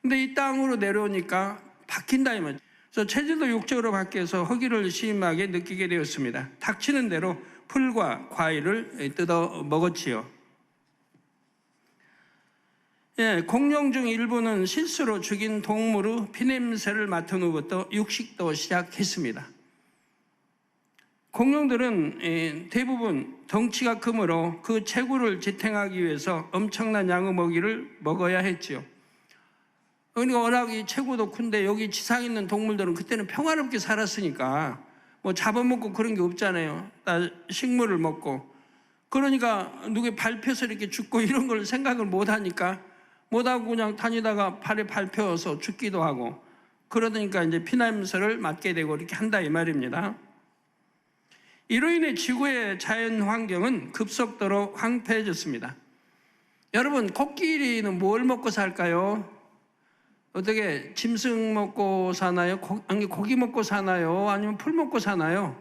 근데 이 땅으로 내려오니까 바뀐다 이 말이죠. 그래서 체질도 육적으로 바뀌어서 허기를 심하게 느끼게 되었습니다. 닥치는 대로 풀과 과일을 뜯어 먹었지요. 공룡 중 일부는 실수로 죽인 동물의 피냄새를 맡은 후부터 육식도 시작했습니다. 공룡들은 대부분 덩치가 크므로 그 체구를 지탱하기 위해서 엄청난 양의 먹이를 먹어야 했지요. 그러니까 워낙 이 체구도 큰데 여기 지상에 있는 동물들은 그때는 평화롭게 살았으니까 뭐 잡아먹고 그런 게 없잖아요. 다 식물을 먹고. 그러니까 누구에 밟혀서 이렇게 죽고 이런 걸 생각을 못 하니까 못하고 그냥 다니다가 발에 밟혀서 죽기도 하고, 그러니까 이제 피냄새를 맡게 되고 이렇게 한다 이 말입니다. 이로 인해 지구의 자연 환경은 급속도로 황폐해졌습니다. 여러분, 코끼리는 뭘 먹고 살까요? 어떻게 짐승 먹고 사나요? 아니, 고기 먹고 사나요? 아니면 풀 먹고 사나요?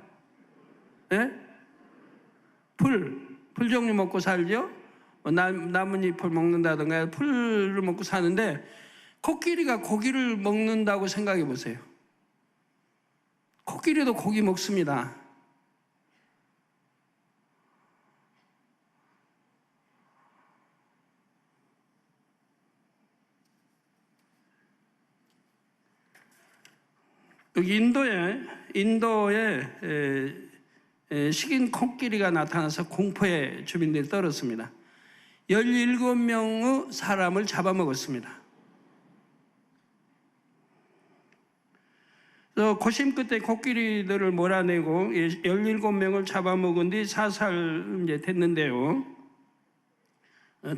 예? 풀 종류 먹고 살죠? 나뭇잎을 먹는다든가 풀을 먹고 사는데, 코끼리가 고기를 먹는다고 생각해 보세요. 코끼리도 고기 먹습니다. 여기 인도에 식인 코끼리가 나타나서 공포에 주민들이 떨었습니다. 17명의 사람을 잡아먹었습니다. 고심 끝에 코끼리들을 몰아내고 17명을 잡아먹은 뒤 사살 이제 됐는데요.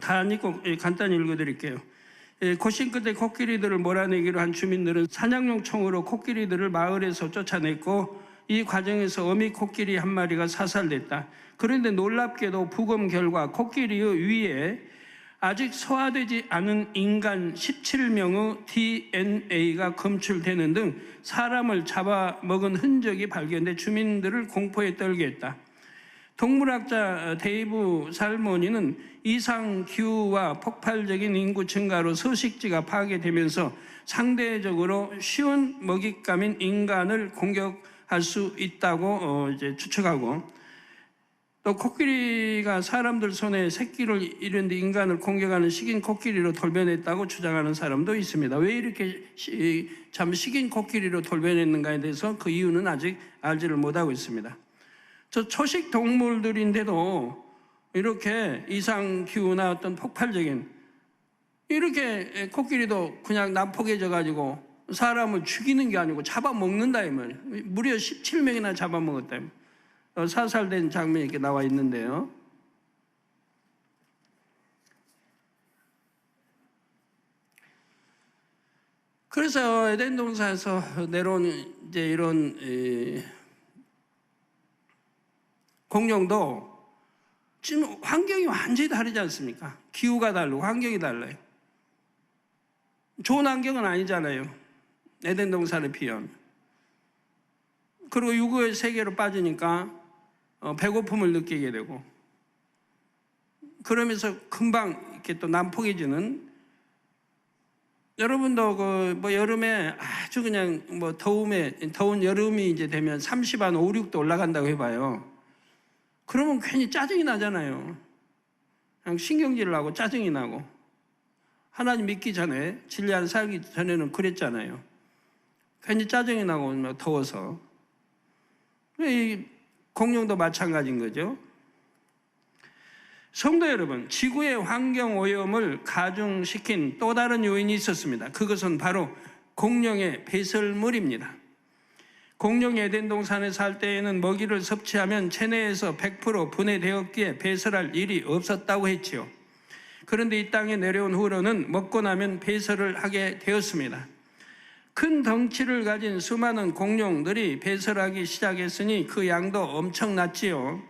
다 안 읽고 간단히 읽어드릴게요. 고심 끝에 코끼리들을 몰아내기로 한 주민들은 사냥용 총으로 코끼리들을 마을에서 쫓아냈고, 이 과정에서 어미 코끼리 한 마리가 사살됐다. 그런데 놀랍게도 부검 결과 코끼리의 위에 아직 소화되지 않은 인간 17명의 DNA가 검출되는 등 사람을 잡아먹은 흔적이 발견돼 주민들을 공포에 떨게 했다. 동물학자 데이브 살모니는 이상기후와 폭발적인 인구 증가로 서식지가 파괴되면서 상대적으로 쉬운 먹잇감인 인간을 공격할 수 있다고 이제 추측하고, 또 코끼리가 사람들 손에 새끼를 잃은 뒤 인간을 공격하는 식인 코끼리로 돌변했다고 주장하는 사람도 있습니다. 왜 이렇게 참 식인 코끼리로 돌변했는가에 대해서 그 이유는 아직 알지를 못하고 있습니다. 저 초식 동물들인데도 이렇게 이상기후나 어떤 폭발적인, 이렇게 코끼리도 그냥 난폭해져 가지고 사람을 죽이는 게 아니고 잡아먹는다 이 말이에요. 무려 17명이나 잡아먹었다. 사살된 장면이 이렇게 나와 있는데요. 그래서 에덴 동산에서 내려온 이제 이런 공룡도 지금 환경이 완전히 다르지 않습니까? 기후가 다르고 환경이 달라요. 좋은 환경은 아니잖아요. 에덴 동산에 비하면. 그리고 육의 세계로 빠지니까 배고픔을 느끼게 되고, 그러면서 금방 이렇게 또 난폭해지는, 여러분도 뭐 여름에 아주 그냥 뭐 더운 여름이 이제 되면 30한 5, 6도 올라간다고 해봐요. 그러면 괜히 짜증이 나잖아요. 그냥 신경질을 하고 짜증이 나고. 하나님 믿기 전에, 진리 안 살기 전에는 그랬잖아요. 괜히 짜증이 나고 더워서. 이 공룡도 마찬가지인 거죠. 성도 여러분, 지구의 환경 오염을 가중시킨 또 다른 요인이 있었습니다. 그것은 바로 공룡의 배설물입니다. 공룡이 에덴 동산에 살 때에는 먹이를 섭취하면 체내에서 100% 분해되었기에 배설할 일이 없었다고 했지요. 그런데 이 땅에 내려온 후로는 먹고 나면 배설을 하게 되었습니다. 큰 덩치를 가진 수많은 공룡들이 배설하기 시작했으니 그 양도 엄청났지요.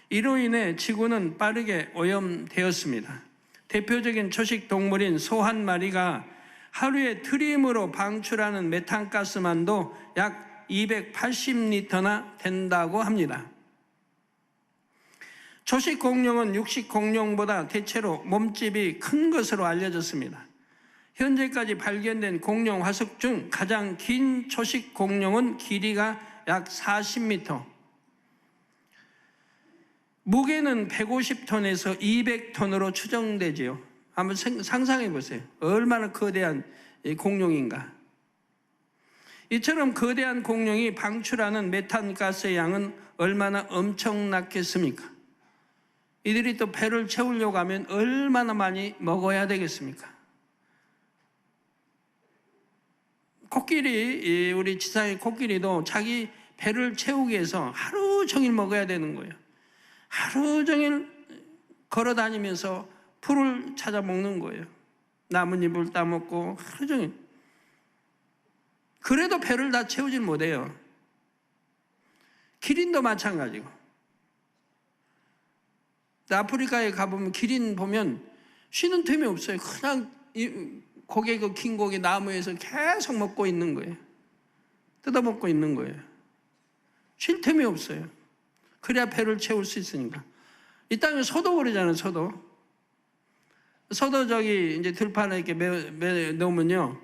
이로 인해 지구는 빠르게 오염되었습니다. 대표적인 초식 동물인 소 한 마리가 하루에 트림으로 방출하는 메탄가스만도 약 280리터나 된다고 합니다. 초식 공룡은 육식 공룡보다 대체로 몸집이 큰 것으로 알려졌습니다. 현재까지 발견된 공룡 화석 중 가장 긴 초식 공룡은 길이가 약 40m, 무게는 150톤에서 200톤으로 추정되지요. 한번 상상해 보세요. 얼마나 거대한 공룡인가. 이처럼 거대한 공룡이 방출하는 메탄가스의 양은 얼마나 엄청났겠습니까? 이들이 또 배를 채우려고 하면 얼마나 많이 먹어야 되겠습니까? 코끼리, 우리 지상의 코끼리도 자기 배를 채우기 위해서 하루 종일 먹어야 되는 거예요. 하루 종일 걸어 다니면서 풀을 찾아 먹는 거예요. 나뭇잎을 따먹고 하루 종일. 그래도 배를 다 채우질 못해요. 기린도 마찬가지고. 아프리카에 가보면 기린 보면 쉬는 틈이 없어요. 그냥 고개, 그 긴 고개 나무에서 계속 먹고 있는 거예요. 뜯어먹고 있는 거예요. 쉴 틈이 없어요. 그래야 배를 채울 수 있으니까. 이 땅에 소도 그러잖아요, 소도. 소도 저기 이제 들판에 이렇게 매 놓으면요.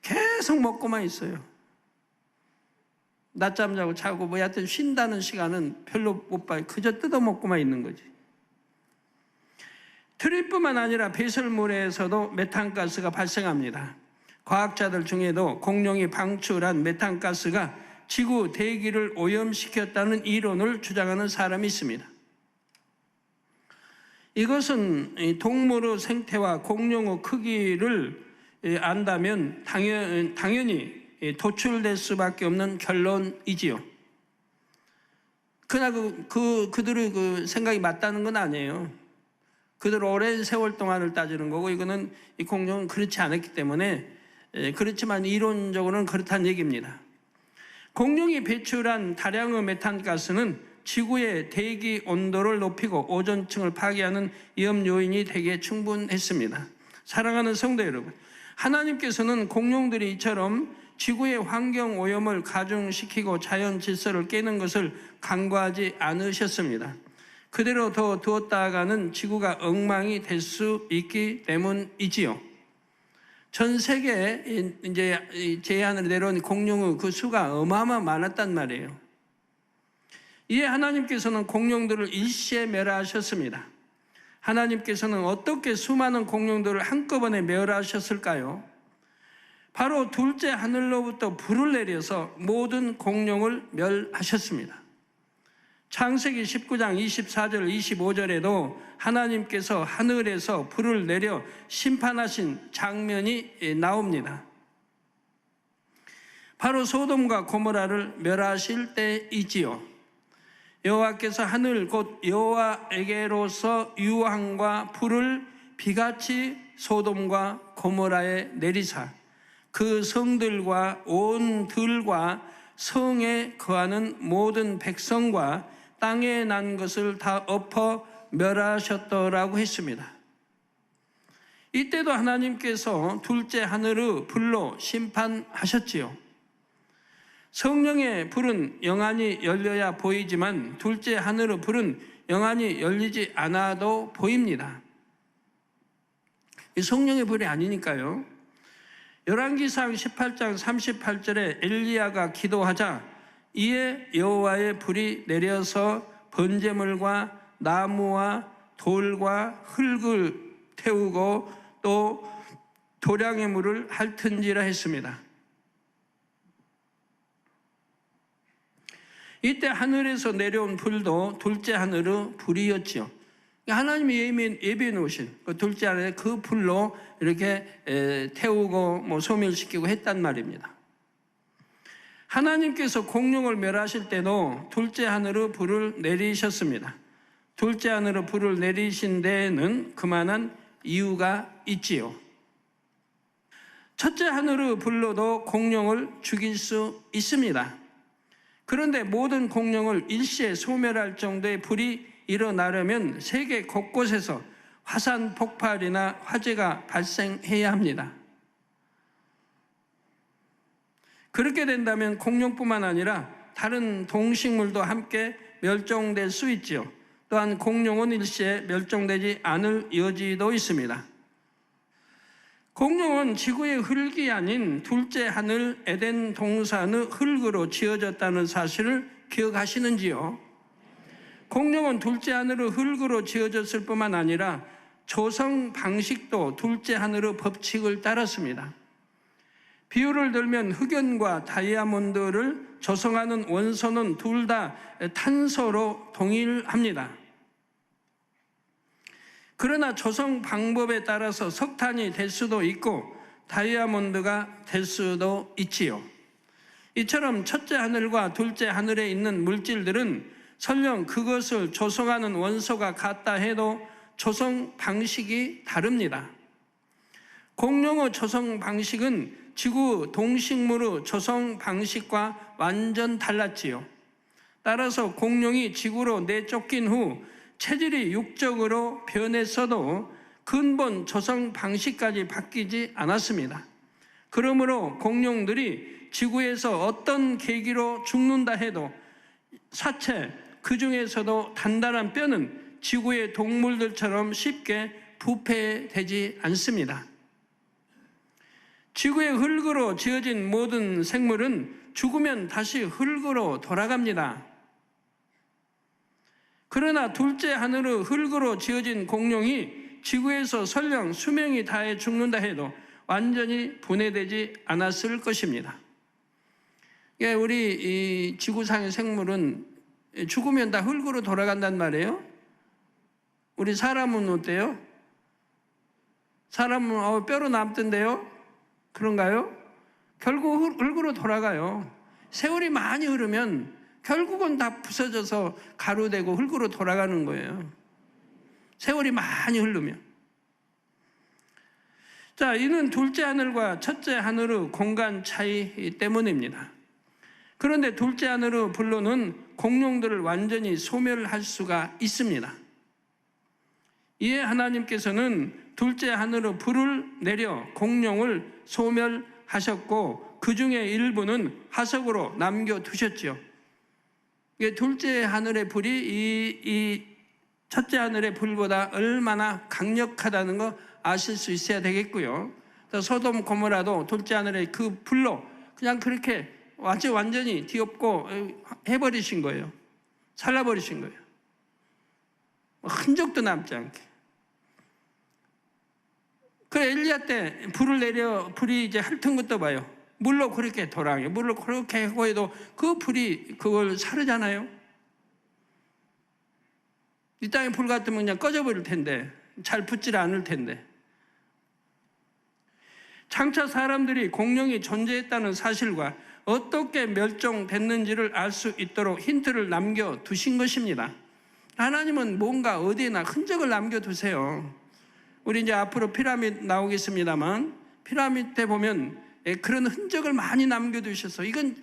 계속 먹고만 있어요. 낮잠 자고 자고 뭐 하여튼 쉰다는 시간은 별로 못 봐요. 그저 뜯어먹고만 있는 거지. 트리뿐만 아니라 배설물에서도 메탄가스가 발생합니다. 과학자들 중에도 공룡이 방출한 메탄가스가 지구 대기를 오염시켰다는 이론을 주장하는 사람이 있습니다. 이것은 동물의 생태와 공룡의 크기를 안다면 당연히 도출될 수밖에 없는 결론이지요. 그러나 그들의 그 생각이 맞다는 건 아니에요. 그들 오랜 세월 동안을 따지는 거고, 이거는 이 공룡은 그렇지 않았기 때문에, 그렇지만 이론적으로는 그렇다는 얘기입니다. 공룡이 배출한 다량의 메탄가스는 지구의 대기 온도를 높이고 오존층을 파괴하는 위험 요인이 되기에 충분했습니다. 사랑하는 성도 여러분, 하나님께서는 공룡들이 이처럼 지구의 환경 오염을 가중시키고 자연 질서를 깨는 것을 간과하지 않으셨습니다. 그대로 더 두었다가는 지구가 엉망이 될 수 있기 때문이지요. 전 세계에 이제 제한을 내려온 공룡의 그 수가 어마어마 많았단 말이에요. 이에 하나님께서는 공룡들을 일시에 멸하셨습니다. 하나님께서는 어떻게 수많은 공룡들을 한꺼번에 멸하셨을까요? 바로 둘째 하늘로부터 불을 내려서 모든 공룡을 멸하셨습니다. 창세기 19장 24절 25절에도 하나님께서 하늘에서 불을 내려 심판하신 장면이 나옵니다. 바로 소돔과 고모라를 멸하실 때이지요. 여호와께서 하늘 곧 여호와에게로서 유황과 불을 비같이 소돔과 고모라에 내리사 그 성들과 온 들과 성에 거하는 모든 백성과 땅에 난 것을 다 엎어 멸하셨더라고 했습니다. 이때도 하나님께서 둘째 하늘의 불로 심판하셨지요. 성령의 불은 영안이 열려야 보이지만 둘째 하늘의 불은 영안이 열리지 않아도 보입니다. 성령의 불이 아니니까요. 열왕기상 18장 38절에 엘리야가 기도하자 이에 여호와의 불이 내려서 번제물과 나무와 돌과 흙을 태우고 또 도량의 물을 핥은지라 했습니다. 이때 하늘에서 내려온 불도 둘째 하늘의 불이었지요. 하나님이 예비해 놓으신 그 둘째 하늘의 그 불로 이렇게 태우고 소멸시키고 했단 말입니다. 하나님께서 공룡을 멸하실 때도 둘째 하늘의 불을 내리셨습니다. 둘째 하늘의 불을 내리신 데에는 그만한 이유가 있지요. 첫째 하늘의 불로도 공룡을 죽일 수 있습니다. 그런데 모든 공룡을 일시에 소멸할 정도의 불이 일어나려면 세계 곳곳에서 화산 폭발이나 화재가 발생해야 합니다. 그렇게 된다면 공룡뿐만 아니라 다른 동식물도 함께 멸종될 수 있지요. 또한 공룡은 일시에 멸종되지 않을 여지도 있습니다. 공룡은 지구의 흙이 아닌 둘째 하늘 에덴 동산의 흙으로 지어졌다는 사실을 기억하시는지요? 공룡은 둘째 하늘의 흙으로 지어졌을 뿐만 아니라 조성 방식도 둘째 하늘의 법칙을 따랐습니다. 비유를 들면 흑연과 다이아몬드를 조성하는 원소는 둘 다 탄소로 동일합니다. 그러나 조성 방법에 따라서 석탄이 될 수도 있고 다이아몬드가 될 수도 있지요. 이처럼 첫째 하늘과 둘째 하늘에 있는 물질들은 설령 그것을 조성하는 원소가 같다 해도 조성 방식이 다릅니다. 공룡의 조성 방식은 지구 동식물의 조성 방식과 완전 달랐지요. 따라서 공룡이 지구로 내쫓긴 후 체질이 육적으로 변했어도 근본 조성 방식까지 바뀌지 않았습니다. 그러므로 공룡들이 지구에서 어떤 계기로 죽는다 해도 사체, 그 중에서도 단단한 뼈는 지구의 동물들처럼 쉽게 부패되지 않습니다. 지구의 흙으로 지어진 모든 생물은 죽으면 다시 흙으로 돌아갑니다. 그러나 둘째 하늘의 흙으로 지어진 공룡이 지구에서 설령 수명이 다해 죽는다 해도 완전히 분해되지 않았을 것입니다. 우리 이 지구상의 생물은 죽으면 다 흙으로 돌아간단 말이에요. 우리 사람은 어때요? 사람은 뼈로 남던데요? 그런가요? 결국 흙으로 돌아가요. 세월이 많이 흐르면 결국은 다 부서져서 가루되고 흙으로 돌아가는 거예요. 세월이 많이 흐르면. 자, 이는 둘째 하늘과 첫째 하늘의 공간 차이 때문입니다. 그런데 둘째 하늘의 불로는 공룡들을 완전히 소멸할 수가 있습니다. 이에 하나님께서는 둘째 하늘의 불을 내려 공룡을 소멸하셨고 그 중에 일부는 화석으로 남겨두셨지요. 둘째 하늘의 불이 이 첫째 하늘의 불보다 얼마나 강력하다는 거 아실 수 있어야 되겠고요. 소돔 고모라도 둘째 하늘의 그 불로 그냥 그렇게 완전히 뒤엎고 해버리신 거예요. 살라버리신 거예요. 흔적도 남지 않게. 그 엘리야 때 불을 내려 불이 이제 핥은 것도 봐요. 물로 그렇게 돌아가요. 물로 그렇게 하고 해도 그 불이 그걸 사르잖아요. 이 땅에 불 같으면 그냥 꺼져버릴 텐데, 잘 붙질 않을 텐데. 장차 사람들이 공룡이 존재했다는 사실과 어떻게 멸종됐는지를 알 수 있도록 힌트를 남겨두신 것입니다. 하나님은 뭔가 어디에나 흔적을 남겨두세요. 우리 이제 앞으로 피라미드 나오겠습니다만, 피라미드 때 보면 그런 흔적을 많이 남겨두셔서 이건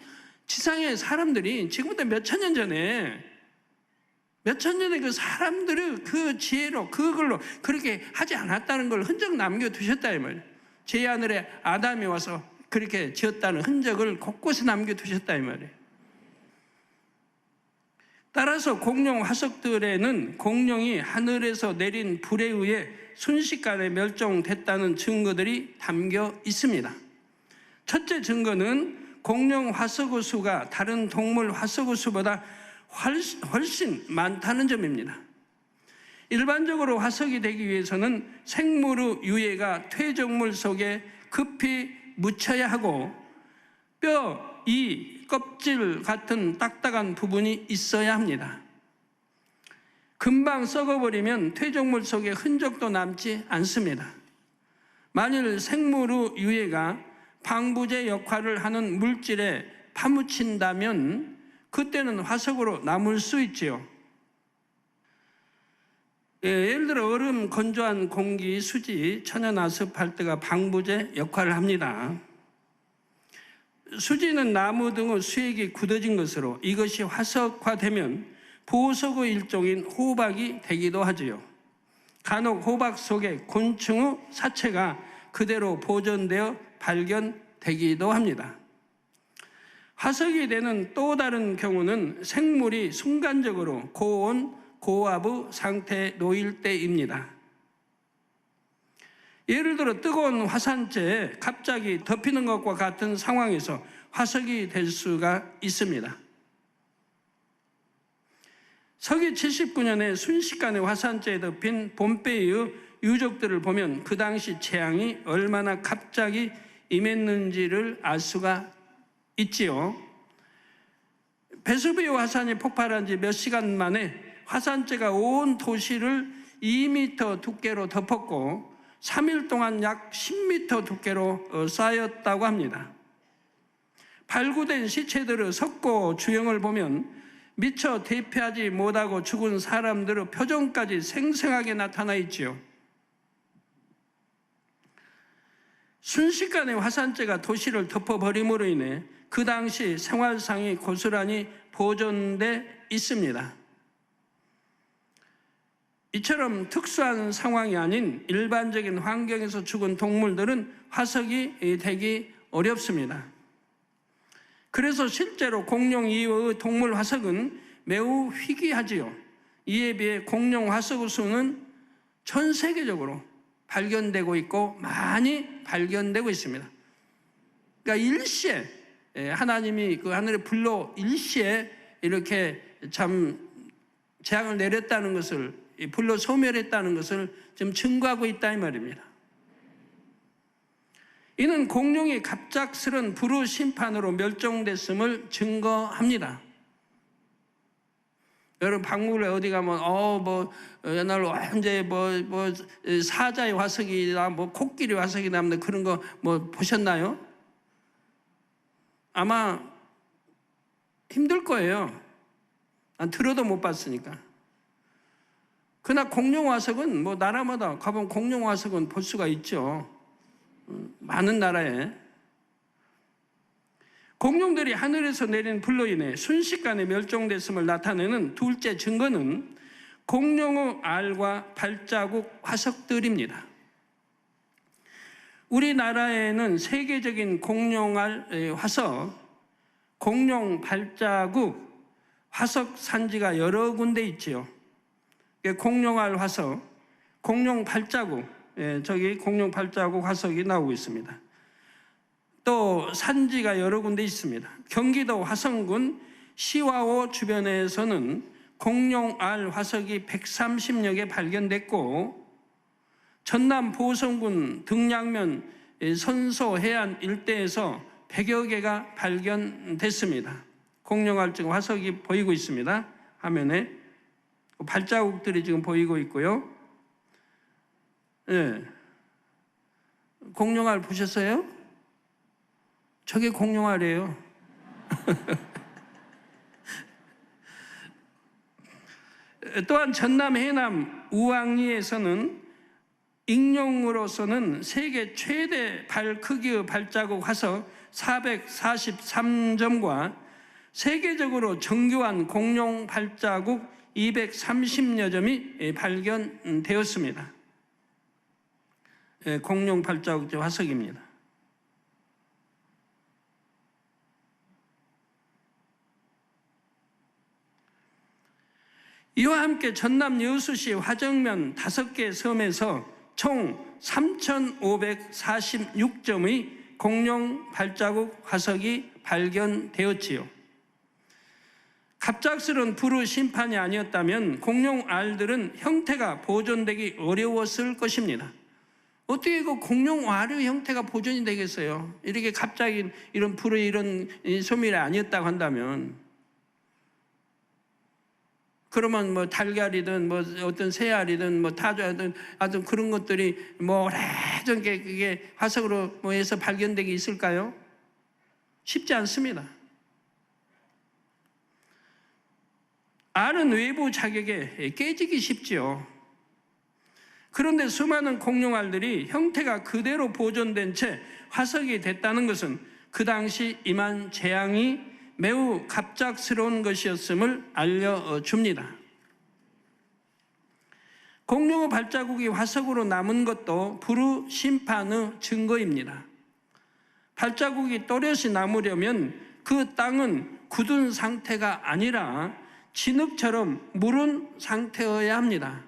지상의 사람들이 지금부터 몇천 년 전에 그 사람들의 그 지혜로 그걸로 그렇게 하지 않았다는 걸 흔적 남겨두셨다 이 말이에요. 제2하늘에 아담이 와서 그렇게 지었다는 흔적을 곳곳에 남겨두셨다 이 말이에요. 따라서 공룡 화석들에는 공룡이 하늘에서 내린 불에 의해 순식간에 멸종됐다는 증거들이 담겨 있습니다. 첫째 증거는 공룡 화석의 수가 다른 동물 화석의 수보다 훨씬 많다는 점입니다. 일반적으로 화석이 되기 위해서는 생물의 유해가 퇴적물 속에 급히 묻혀야 하고 뼈, 이, 껍질 같은 딱딱한 부분이 있어야 합니다. 금방 썩어버리면 퇴적물 속에 흔적도 남지 않습니다. 만일 생물의 유해가 방부제 역할을 하는 물질에 파묻힌다면 그때는 화석으로 남을 수 있지요. 예를 들어 얼음, 건조한 공기, 수지, 천연 아스팔트가 방부제 역할을 합니다. 수지는 나무 등의 수액이 굳어진 것으로 이것이 화석화되면 보석의 일종인 호박이 되기도 하지요. 간혹 호박 속에 곤충의 사체가 그대로 보존되어 발견되기도 합니다. 화석이 되는 또 다른 경우는 생물이 순간적으로 고온, 고압의 상태에 놓일 때입니다. 예를 들어 뜨거운 화산재에 갑자기 덮이는 것과 같은 상황에서 화석이 될 수가 있습니다. 서기 79년에 순식간에 화산재에 덮인 폼페이의 유적들을 보면 그 당시 재앙이 얼마나 갑자기 임했는지를 알 수가 있지요. 베수비오 화산이 폭발한 지 몇 시간 만에 화산재가 온 도시를 2m 두께로 덮었고 3일 동안 약 10m 두께로 쌓였다고 합니다. 발굴된 시체들의 석고 주형을 보면 미처 대피하지 못하고 죽은 사람들의 표정까지 생생하게 나타나 있지요. 순식간에 화산재가 도시를 덮어버림으로 인해 그 당시 생활상이 고스란히 보존돼 있습니다. 이처럼 특수한 상황이 아닌 일반적인 환경에서 죽은 동물들은 화석이 되기 어렵습니다. 그래서 실제로 공룡 이외의 동물 화석은 매우 희귀하지요. 이에 비해 공룡 화석의 수는 전 세계적으로 발견되고 있고 많이 발견되고 있습니다. 그러니까 일시에 하나님이 그 하늘의 불로 일시에 이렇게 참 재앙을 내렸다는 것을, 불로 소멸했다는 것을 지금 증거하고 있다 이 말입니다. 이는 공룡이 갑작스런 불의 심판으로 멸종됐음을 증거합니다. 여러분 박물관에 어디 가면 옛날 언제 사자의 화석이나 코끼리 화석이나 그런 거 보셨나요? 아마 힘들 거예요. 난 들어도 못 봤으니까. 그러나 공룡 화석은 나라마다 가보면 공룡 화석은 볼 수가 있죠. 많은 나라에. 공룡들이 하늘에서 내린 불로 인해 순식간에 멸종됐음을 나타내는 둘째 증거는 공룡의 알과 발자국 화석들입니다. 우리나라에는 세계적인 공룡알 화석, 공룡 발자국 화석 산지가 여러 군데 있지요. 공룡알 화석, 공룡 발자국, 저기 공룡 발자국 화석이 나오고 있습니다. 또 산지가 여러 군데 있습니다. 경기도 화성군 시와호 주변에서는 공룡알 화석이 130여 개 발견됐고, 전남 보성군 등량면 선소 해안 일대에서 100여 개가 발견됐습니다. 공룡알 지금 화석이 보이고 있습니다. 화면에 발자국들이 지금 보이고 있고요. 공룡알 보셨어요? 저게 공룡알이에요. 또한 전남 해남 우왕리에서는 익룡으로서는 세계 최대 발 크기의 발자국 화석 443점과 세계적으로 정교한 공룡 발자국 230여 점이 발견되었습니다. 공룡 발자국 화석입니다. 이와 함께 전남 여수시 화정면 5개 섬에서 총 3,546점의 공룡 발자국 화석이 발견되었지요. 갑작스런 불의 심판이 아니었다면 공룡 알들은 형태가 보존되기 어려웠을 것입니다. 어떻게 그 공룡 알의 형태가 보존이 되겠어요? 이렇게 갑자기 이런 불의 이런 소멸이 아니었다고 한다면, 그러면 달걀이든 어떤 새알이든 타조든 하여튼 그런 것들이 오래전 게 그게 화석으로 해서 발견되기 있을까요? 쉽지 않습니다. 알은 외부 자극에 깨지기 쉽지요. 그런데 수많은 공룡알들이 형태가 그대로 보존된 채 화석이 됐다는 것은 그 당시 임한 재앙이 매우 갑작스러운 것이었음을 알려줍니다. 공룡의 발자국이 화석으로 남은 것도 불의 심판의 증거입니다. 발자국이 또렷이 남으려면 그 땅은 굳은 상태가 아니라 진흙처럼 무른 상태여야 합니다.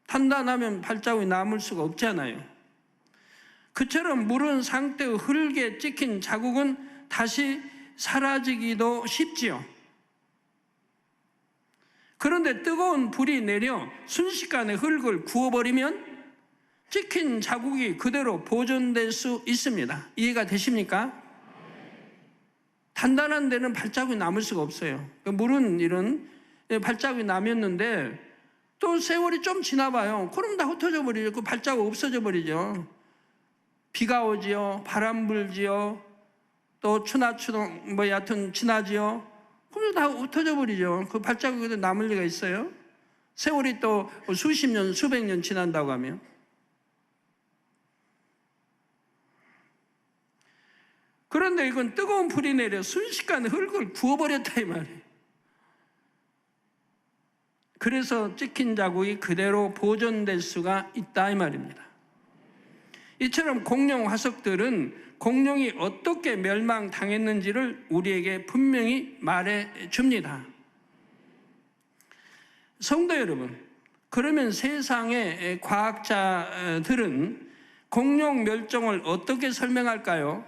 탄다나면 발자국이 남을 수가 없잖아요. 그처럼 물은 상태의 흙에 찍힌 자국은 다시 사라지기도 쉽지요. 그런데 뜨거운 불이 내려 순식간에 흙을 구워버리면 찍힌 자국이 그대로 보존될 수 있습니다. 이해가 되십니까? 단단한 데는 발자국이 남을 수가 없어요. 물은 이런 발자국이 남았는데 또 세월이 좀 지나봐요. 그럼 다 흩어져 버리죠. 그 발자국 없어져 버리죠. 비가 오지요, 바람 불지요, 또 추나추동 여하튼 지나지요. 그럼 다 흩어져 버리죠. 그 발자국이 남을 리가 있어요? 세월이 또 수십 년, 수백 년 지난다고 하면. 그런데 이건 뜨거운 불이 내려 순식간에 흙을 구워버렸다 이 말이에요. 그래서 찍힌 자국이 그대로 보존될 수가 있다 이 말입니다. 이처럼 공룡 화석들은 공룡이 어떻게 멸망당했는지를 우리에게 분명히 말해줍니다. 성도 여러분, 그러면 세상의 과학자들은 공룡 멸종을 어떻게 설명할까요?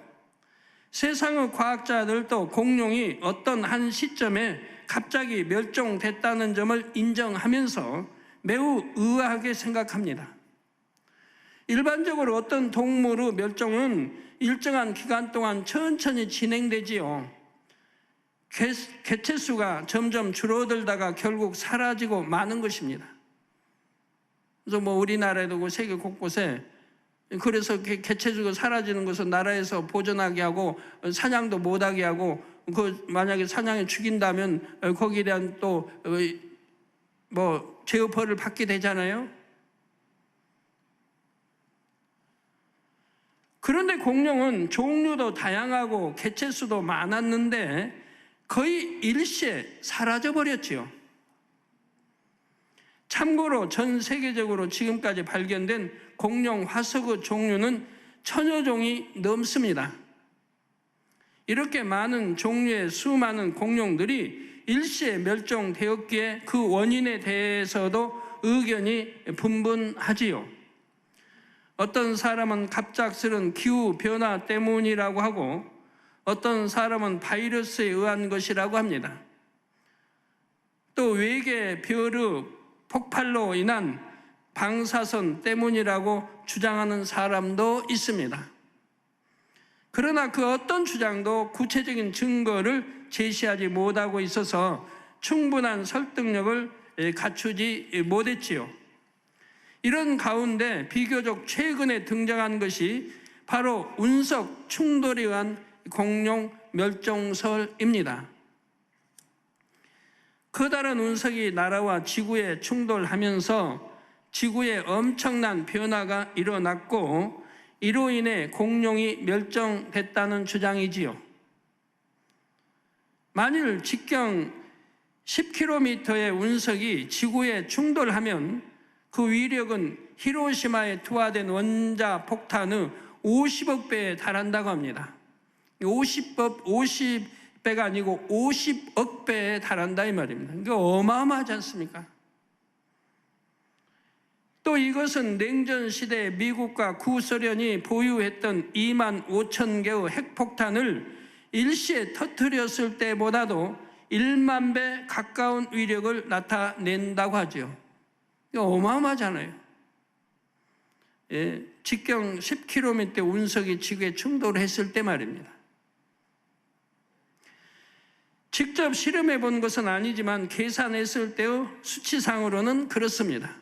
세상의 과학자들도 공룡이 어떤 한 시점에 갑자기 멸종됐다는 점을 인정하면서 매우 의아하게 생각합니다. 일반적으로 어떤 동물의 멸종은 일정한 기간 동안 천천히 진행되지요. 개체수가 점점 줄어들다가 결국 사라지고 마는 것입니다. 그래서 우리나라에도 세계 곳곳에 그래서 개체수가 사라지는 것은 나라에서 보존하게 하고 사냥도 못하게 하고 만약에 사냥에 죽인다면 거기에 대한 또 제어벌을 받게 되잖아요. 그런데 공룡은 종류도 다양하고 개체수도 많았는데 거의 일시에 사라져버렸지요. 참고로 전 세계적으로 지금까지 발견된 공룡 화석의 종류는 1000여 종이 넘습니다. 이렇게 많은 종류의 수많은 공룡들이 일시에 멸종되었기에 그 원인에 대해서도 의견이 분분하지요. 어떤 사람은 갑작스런 기후변화 때문이라고 하고 어떤 사람은 바이러스에 의한 것이라고 합니다. 또 외계 별의 폭발로 인한 방사선 때문이라고 주장하는 사람도 있습니다. 그러나 그 어떤 주장도 구체적인 증거를 제시하지 못하고 있어서 충분한 설득력을 갖추지 못했지요. 이런 가운데 비교적 최근에 등장한 것이 바로 운석 충돌에 의한 공룡 멸종설입니다. 커다란 운석이 나라와 지구에 충돌하면서 지구에 엄청난 변화가 일어났고 이로 인해 공룡이 멸종됐다는 주장이지요. 만일 직경 10km의 운석이 지구에 충돌하면 그 위력은 히로시마에 투하된 원자 폭탄의 50억 배에 달한다고 합니다. 50배가 아니고 50억 배에 달한다 이 말입니다. 이게 어마어마하지 않습니까? 또 이것은 냉전 시대에 미국과 구소련이 보유했던 2만 5천 개의 핵폭탄을 일시에 터뜨렸을 때보다도 1만 배 가까운 위력을 나타낸다고 하죠. 이거 어마어마하잖아요. 직경 10km 운석이 지구에 충돌했을 때 말입니다. 직접 실험해 본 것은 아니지만 계산했을 때의 수치상으로는 그렇습니다.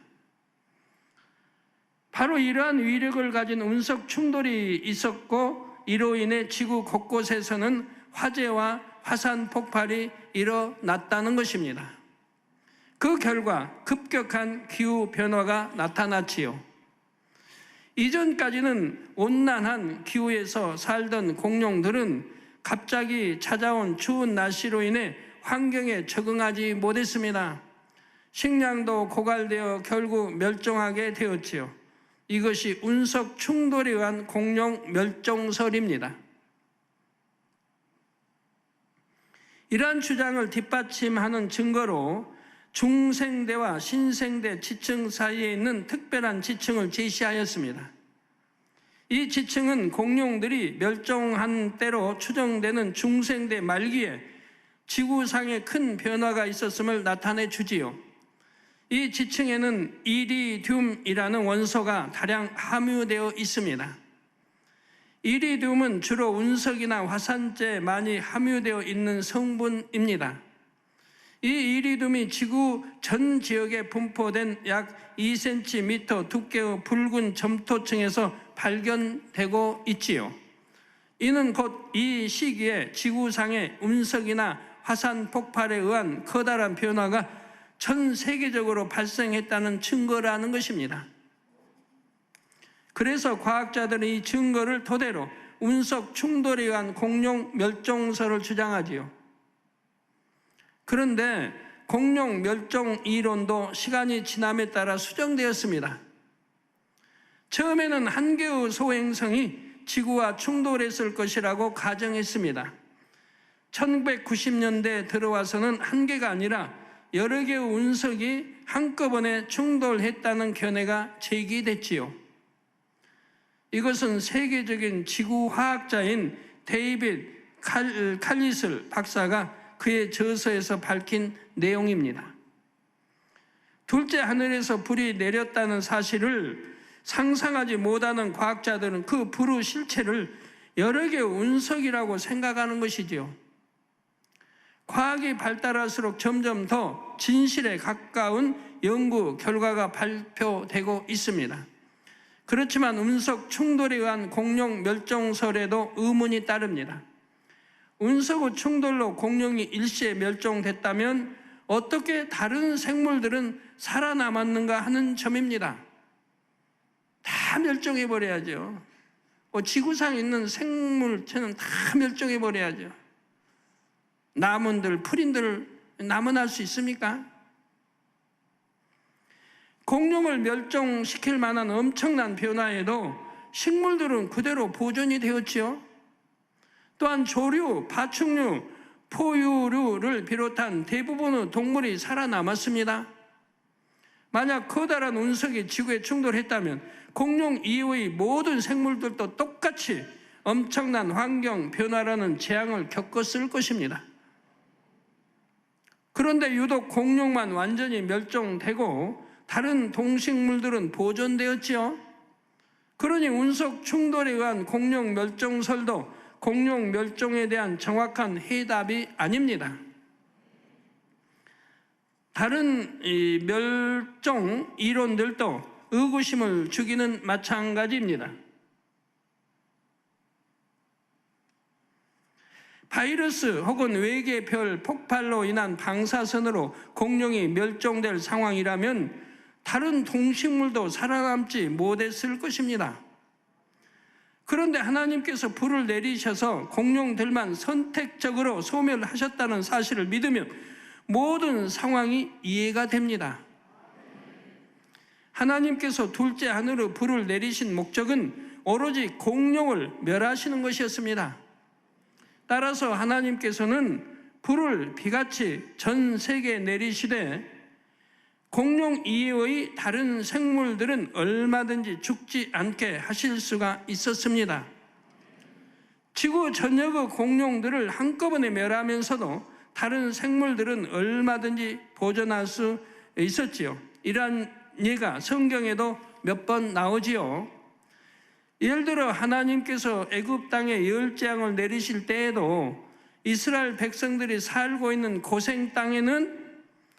바로 이러한 위력을 가진 운석 충돌이 있었고 이로 인해 지구 곳곳에서는 화재와 화산 폭발이 일어났다는 것입니다. 그 결과 급격한 기후 변화가 나타났지요. 이전까지는 온난한 기후에서 살던 공룡들은 갑자기 찾아온 추운 날씨로 인해 환경에 적응하지 못했습니다. 식량도 고갈되어 결국 멸종하게 되었지요. 이것이 운석 충돌에 의한 공룡 멸종설입니다. 이러한 주장을 뒷받침하는 증거로 중생대와 신생대 지층 사이에 있는 특별한 지층을 제시하였습니다. 이 지층은 공룡들이 멸종한 때로 추정되는 중생대 말기에 지구상에 큰 변화가 있었음을 나타내 주지요. 이 지층에는 이리듐이라는 원소가 다량 함유되어 있습니다. 이리듐은 주로 운석이나 화산재에 많이 함유되어 있는 성분입니다. 이 이리듐이 지구 전 지역에 분포된 약 2cm 두께의 붉은 점토층에서 발견되고 있지요. 이는 곧 이 시기에 지구상의 운석이나 화산 폭발에 의한 커다란 변화가 전 세계적으로 발생했다는 증거라는 것입니다. 그래서 과학자들은 이 증거를 토대로 운석 충돌에 의한 공룡 멸종설을 주장하지요. 그런데 공룡 멸종 이론도 시간이 지남에 따라 수정되었습니다. 처음에는 한 개의 소행성이 지구와 충돌했을 것이라고 가정했습니다. 1990년대에 들어와서는 한 개가 아니라 여러 개의 운석이 한꺼번에 충돌했다는 견해가 제기됐지요. 이것은 세계적인 지구화학자인 데이빗 칼리슬 박사가 그의 저서에서 밝힌 내용입니다. 둘째 하늘에서 불이 내렸다는 사실을 상상하지 못하는 과학자들은 그 불의 실체를 여러 개의 운석이라고 생각하는 것이지요. 과학이 발달할수록 점점 더 진실에 가까운 연구 결과가 발표되고 있습니다. 그렇지만 운석 충돌에 의한 공룡 멸종설에도 의문이 따릅니다. 운석의 충돌로 공룡이 일시에 멸종됐다면 어떻게 다른 생물들은 살아남았는가 하는 점입니다. 다 멸종해버려야죠. 지구상에 있는 생물체는 다 멸종해버려야죠. 나무들, 풀인들 남아날 수 있습니까? 공룡을 멸종시킬 만한 엄청난 변화에도 식물들은 그대로 보존이 되었지요. 또한 조류, 파충류, 포유류를 비롯한 대부분의 동물이 살아남았습니다. 만약 커다란 운석이 지구에 충돌했다면 공룡 이외의 모든 생물들도 똑같이 엄청난 환경 변화라는 재앙을 겪었을 것입니다. 그런데 유독 공룡만 완전히 멸종되고 다른 동식물들은 보존되었지요. 그러니 운석 충돌에 의한 공룡 멸종설도 공룡 멸종에 대한 정확한 해답이 아닙니다. 다른 멸종 이론들도 의구심을 주기는 마찬가지입니다. 바이러스 혹은 외계 별 폭발로 인한 방사선으로 공룡이 멸종될 상황이라면 다른 동식물도 살아남지 못했을 것입니다. 그런데 하나님께서 불을 내리셔서 공룡들만 선택적으로 소멸하셨다는 사실을 믿으면 모든 상황이 이해가 됩니다. 하나님께서 둘째 하늘의 불을 내리신 목적은 오로지 공룡을 멸하시는 것이었습니다. 따라서 하나님께서는 불을 비같이 전 세계에 내리시되 공룡 이외의 다른 생물들은 얼마든지 죽지 않게 하실 수가 있었습니다. 지구 전역의 공룡들을 한꺼번에 멸하면서도 다른 생물들은 얼마든지 보존할 수 있었지요. 이러한 예가 성경에도 몇 번 나오지요. 예를 들어 하나님께서 애굽 땅에 열재앙을 내리실 때에도 이스라엘 백성들이 살고 있는 고생 땅에는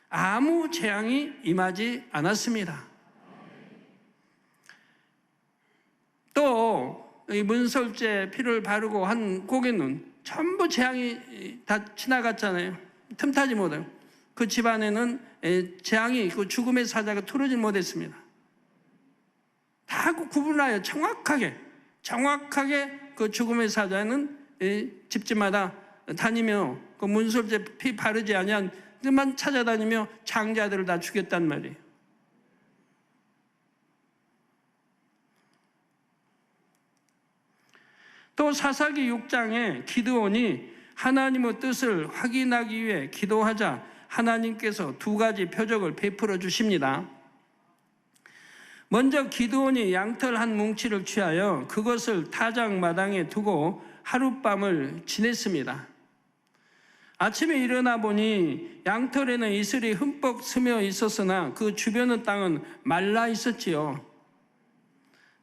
아무 재앙이 임하지 않았습니다. 또 이 문설주에 피를 바르고 한 곡에는 전부 재앙이 다 지나갔잖아요. 틈타지 못해요. 그 집안에는 재앙이 그 죽음의 사자가 틀어지 못했습니다. 다 구분하여 정확하게 그 죽음의 사자는 집집마다 다니며 그 문설주에 피 바르지 아니한 그만 찾아다니며 장자들을 다 죽였단 말이에요. 또 사사기 6장에 기드온이 하나님의 뜻을 확인하기 위해 기도하자 하나님께서 두 가지 표적을 베풀어 주십니다. 먼저 기드온이 양털 한 뭉치를 취하여 그것을 타작마당에 두고 하룻밤을 지냈습니다. 아침에 일어나 보니 양털에는 이슬이 흠뻑 스며 있었으나 그 주변의 땅은 말라 있었지요.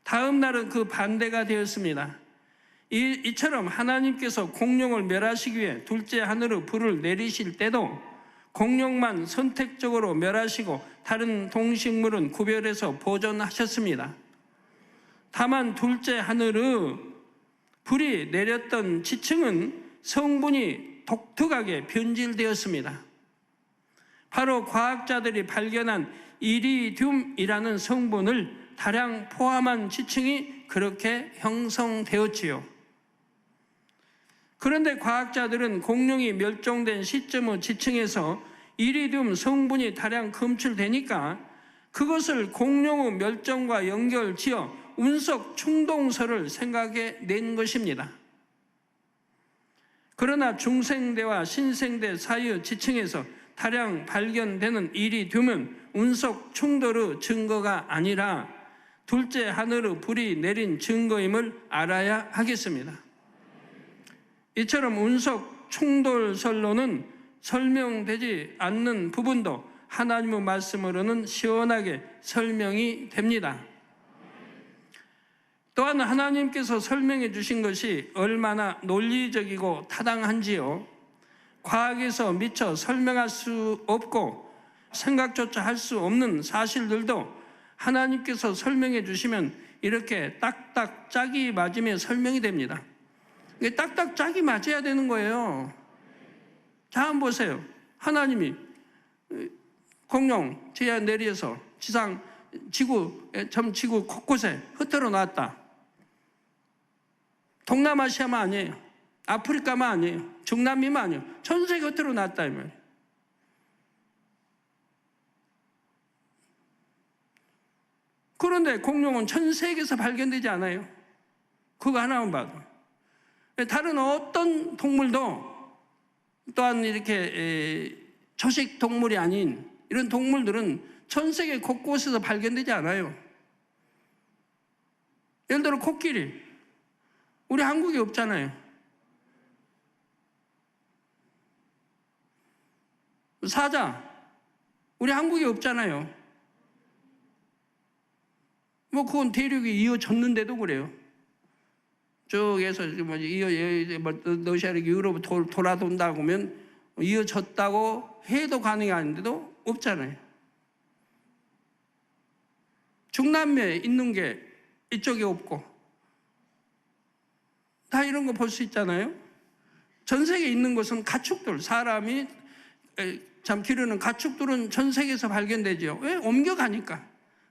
다음 날은 그 반대가 되었습니다. 이처럼 하나님께서 공룡을 멸하시기 위해 둘째 하늘의 불을 내리실 때도 공룡만 선택적으로 멸하시고 다른 동식물은 구별해서 보존하셨습니다. 다만 둘째 하늘의 불이 내렸던 지층은 성분이 독특하게 변질되었습니다. 바로 과학자들이 발견한 이리듐이라는 성분을 다량 포함한 지층이 그렇게 형성되었지요. 그런데 과학자들은 공룡이 멸종된 시점의 지층에서 이리듐 성분이 다량 검출되니까 그것을 공룡의 멸종과 연결지어 운석 충동설을 생각해 낸 것입니다. 그러나 중생대와 신생대 사이의 지층에서 다량 발견되는 이리듐은 운석 충돌의 증거가 아니라 둘째 하늘의 불이 내린 증거임을 알아야 하겠습니다. 이처럼 운석 충돌설로는 설명되지 않는 부분도 하나님의 말씀으로는 시원하게 설명이 됩니다. 또한 하나님께서 설명해 주신 것이 얼마나 논리적이고 타당한지요. 과학에서 미처 설명할 수 없고 생각조차 할 수 없는 사실들도 하나님께서 설명해 주시면 이렇게 딱딱 짝이 맞으며 설명이 됩니다. 딱딱 짝이 맞아야 되는 거예요. 자, 한번 보세요. 하나님이 공룡 지하 내려서 지구 곳곳에 흩어져 놨다. 동남아시아만 아니에요. 아프리카만 아니에요. 중남미만 아니에요. 전 세계 흩어져 놨다 이 말이에요. 그런데 공룡은 전 세계에서 발견되지 않아요. 그거 하나만 봐도. 다른 어떤 동물도 또한 이렇게 초식 동물이 아닌 이런 동물들은 전 세계 곳곳에서 발견되지 않아요. 예를 들어 코끼리, 우리 한국에 없잖아요. 사자, 우리 한국에 없잖아요. 뭐 그건 대륙이 이어졌는데도 그래요. 쪽에서 러시아 유럽 돌아돈다고 하면 이어졌다고 해도 가능이 아닌데도 없잖아요. 중남미에 있는 게 이쪽에 없고 다 이런 거 볼 수 있잖아요. 전 세계에 있는 것은 가축들, 사람이 참 기르는 가축들은 전 세계에서 발견되죠. 왜? 옮겨가니까.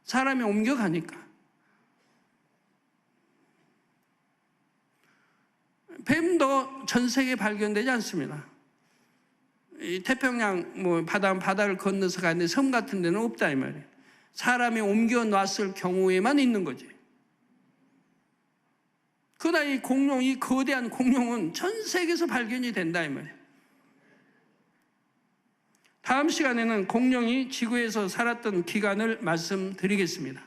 사람이 옮겨가니까. 뱀도 전 세계에 발견되지 않습니다. 이 태평양 바다를 건너서 가는데 섬 같은 데는 없다 이 말이에요. 사람이 옮겨 놨을 경우에만 있는 거지. 그러나 이 거대한 공룡은 전 세계에서 발견이 된다 이 말이에요. 다음 시간에는 공룡이 지구에서 살았던 기간을 말씀드리겠습니다.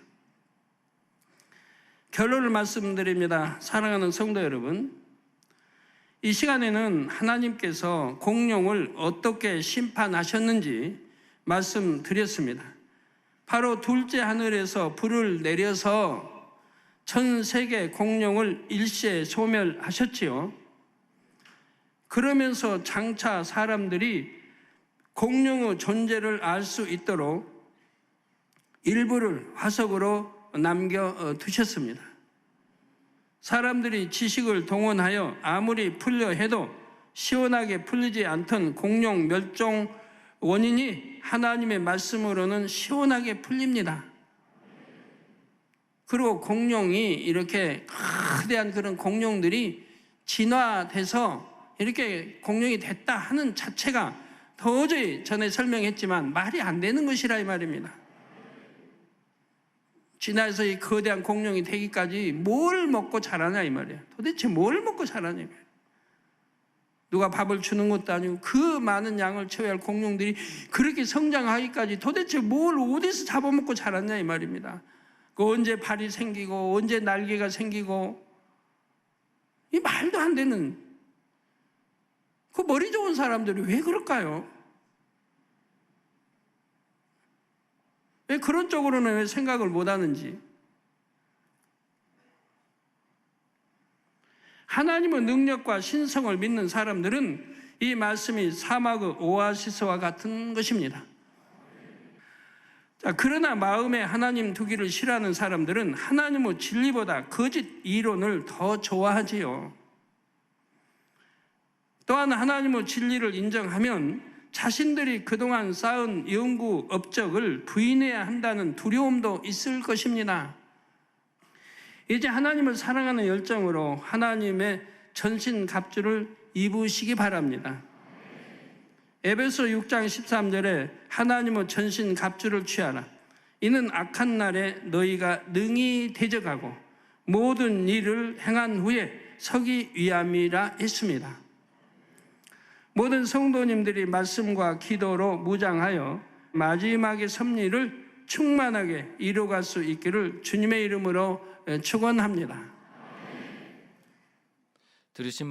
결론을 말씀드립니다. 사랑하는 성도 여러분, 이 시간에는 하나님께서 공룡을 어떻게 심판하셨는지 말씀드렸습니다. 바로 둘째 하늘에서 불을 내려서 전 세계 공룡을 일시에 소멸하셨지요. 그러면서 장차 사람들이 공룡의 존재를 알 수 있도록 일부를 화석으로 남겨두셨습니다. 사람들이 지식을 동원하여 아무리 풀려 해도 시원하게 풀리지 않던 공룡 멸종 원인이 하나님의 말씀으로는 시원하게 풀립니다. 그리고 공룡이 이렇게 거대한 그런 공룡들이 진화돼서 이렇게 공룡이 됐다 하는 자체가 도저히 전에 설명했지만 말이 안 되는 것이라 이 말입니다. 진화해서 이 거대한 공룡이 되기까지 뭘 먹고 자라냐 이 말이에요. 도대체 뭘 먹고 자라냐. 누가 밥을 주는 것도 아니고 그 많은 양을 채워야 할 공룡들이 그렇게 성장하기까지 도대체 뭘 어디서 잡아먹고 자랐냐 이 말입니다. 그 언제 발이 생기고 언제 날개가 생기고 이 말도 안 되는 그 머리 좋은 사람들이 왜 그럴까요? 왜 그런 쪽으로는 왜 생각을 못 하는지. 하나님의 능력과 신성을 믿는 사람들은 이 말씀이 사막의 오아시스와 같은 것입니다. 자, 그러나 마음에 하나님 두기를 싫어하는 사람들은 하나님의 진리보다 거짓 이론을 더 좋아하지요. 또한 하나님의 진리를 인정하면 자신들이 그동안 쌓은 연구 업적을 부인해야 한다는 두려움도 있을 것입니다. 이제 하나님을 사랑하는 열정으로 하나님의 전신갑주를 입으시기 바랍니다. 에베소 6장 13절에 하나님의 전신갑주를 취하라. 이는 악한 날에 너희가 능히 대적하고 모든 일을 행한 후에 서기 위함이라 했습니다. 모든 성도님들이 말씀과 기도로 무장하여 마지막의 섭리를 충만하게 이루어갈 수 있기를 주님의 이름으로 축원합니다. 들으신